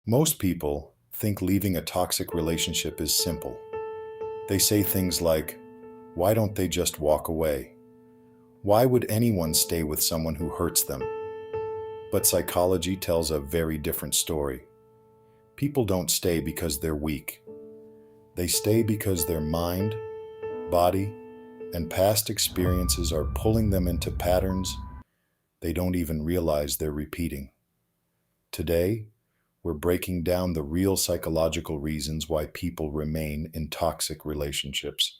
Most people think leaving a toxic relationship is simple. They say things like, why don't they just walk away? Why would anyone stay with someone who hurts them? But psychology tells a very different story. People don't stay because they're weak. They stay because their mind, body, and past experiences are pulling them into patterns they don't even realize they're repeating. Today, we're breaking down the real psychological reasons why people remain in toxic relationships,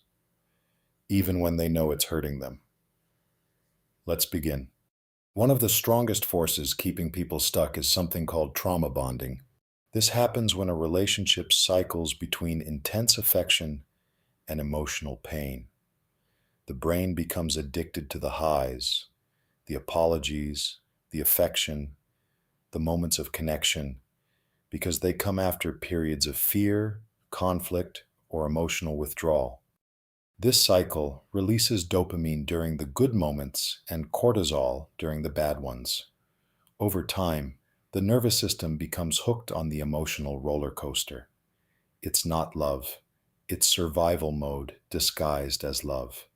even when they know it's hurting them. Let's begin. One of the strongest forces keeping people stuck is something called trauma bonding. This happens when a relationship cycles between intense affection and emotional pain. The brain becomes addicted to the highs, the apologies, the affection, the moments of connection, because they come after periods of fear, conflict, or emotional withdrawal. This cycle releases dopamine during the good moments and cortisol during the bad ones. Over time, the nervous system becomes hooked on the emotional roller coaster. It's not love, it's survival mode disguised as love.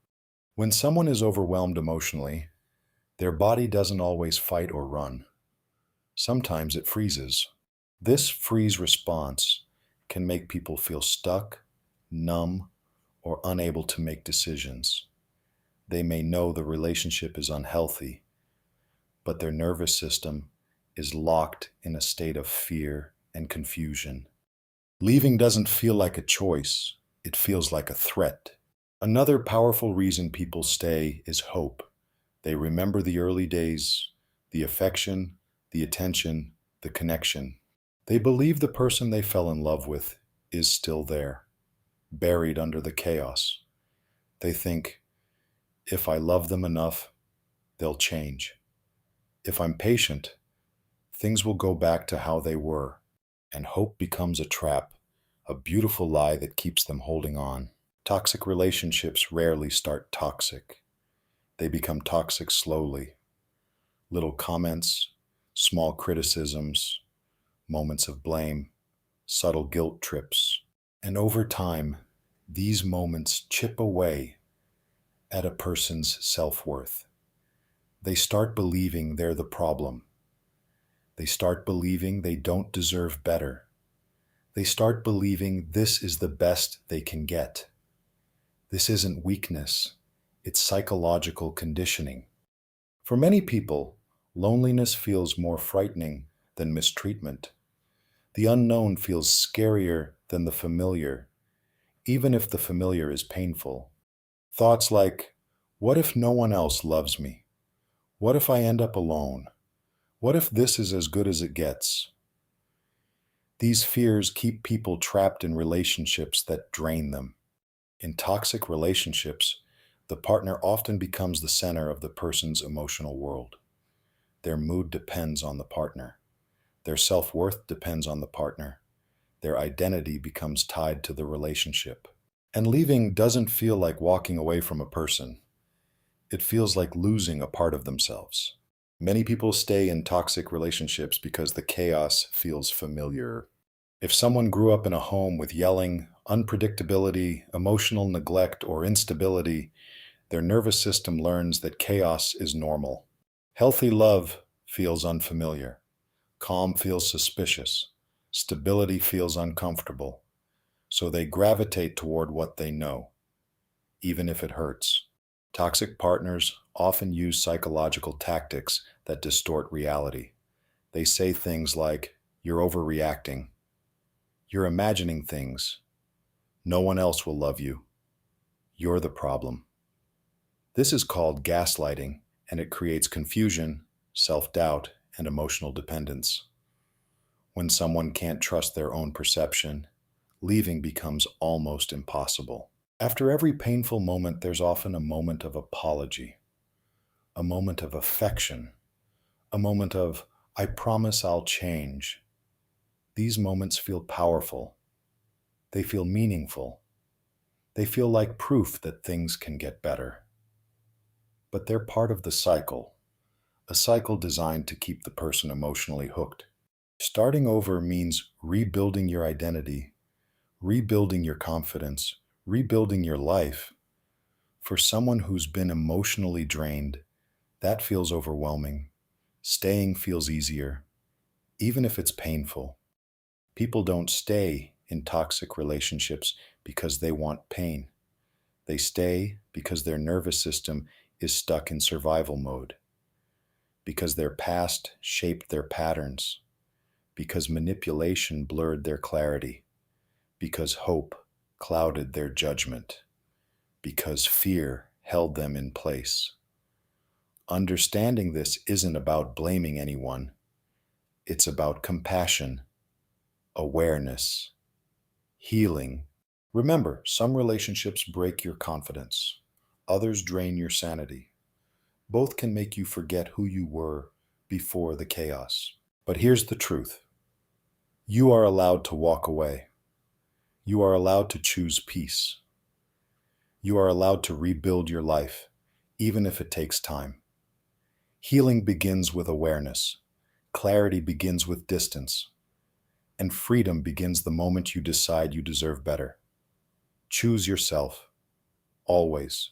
When someone is overwhelmed emotionally, their body doesn't always fight or run. Sometimes it freezes. This freeze response can make people feel stuck, numb, or unable to make decisions. They may know the relationship is unhealthy, but their nervous system is locked in a state of fear and confusion. Leaving doesn't feel like a choice, it feels like a threat. Another powerful reason people stay is hope. They remember the early days, the affection, the attention, the connection. They believe the person they fell in love with is still there, buried under the chaos. They think, if I love them enough, they'll change. If I'm patient, things will go back to how they were. And hope becomes a trap, a beautiful lie that keeps them holding on. Toxic relationships rarely start toxic. They become toxic slowly. Little comments, small criticisms, moments of blame, subtle guilt trips. And over time, these moments chip away at a person's self-worth. They start believing they're the problem. They start believing they don't deserve better. They start believing this is the best they can get. This isn't weakness, it's psychological conditioning. For many people, loneliness feels more frightening than mistreatment. The unknown feels scarier than the familiar, even if the familiar is painful. Thoughts like, what if no one else loves me? What if I end up alone? What if this is as good as it gets? These fears keep people trapped in relationships that drain them. In toxic relationships, the partner often becomes the center of the person's emotional world. Their mood depends on the partner. Their self-worth depends on the partner. Their identity becomes tied to the relationship. And leaving doesn't feel like walking away from a person. It feels like losing a part of themselves. Many people stay in toxic relationships because the chaos feels familiar. If someone grew up in a home with yelling, unpredictability, emotional neglect, or instability, their nervous system learns that chaos is normal. Healthy love feels unfamiliar. Calm feels suspicious. Stability feels uncomfortable. So they gravitate toward what they know, even if it hurts. Toxic partners often use psychological tactics that distort reality. They say things like, you're overreacting. You're imagining things. No one else will love you. You're the problem. This is called gaslighting, and it creates confusion, self-doubt, and emotional dependence. When someone can't trust their own perception, leaving becomes almost impossible. After every painful moment, there's often a moment of apology, a moment of affection, a moment of, I promise I'll change. These moments feel powerful. They feel meaningful. They feel like proof that things can get better. But they're part of the cycle, a cycle designed to keep the person emotionally hooked. Starting over means rebuilding your identity, rebuilding your confidence, rebuilding your life. For someone who's been emotionally drained, that feels overwhelming. Staying feels easier, even if it's painful. People don't stay in toxic relationships because they want pain. They stay because their nervous system is stuck in survival mode, because their past shaped their patterns, because manipulation blurred their clarity, because hope clouded their judgment, because fear held them in place. Understanding this isn't about blaming anyone, it's about compassion, awareness, healing. Remember, some relationships break your confidence, others drain your sanity. Both can make you forget who you were before the chaos. But here's the truth: you are allowed to walk away. You are allowed to choose peace. You are allowed to rebuild your life, even if it takes time. Healing begins with awareness, clarity begins with distance, and freedom begins the moment you decide you deserve better. Choose yourself, always.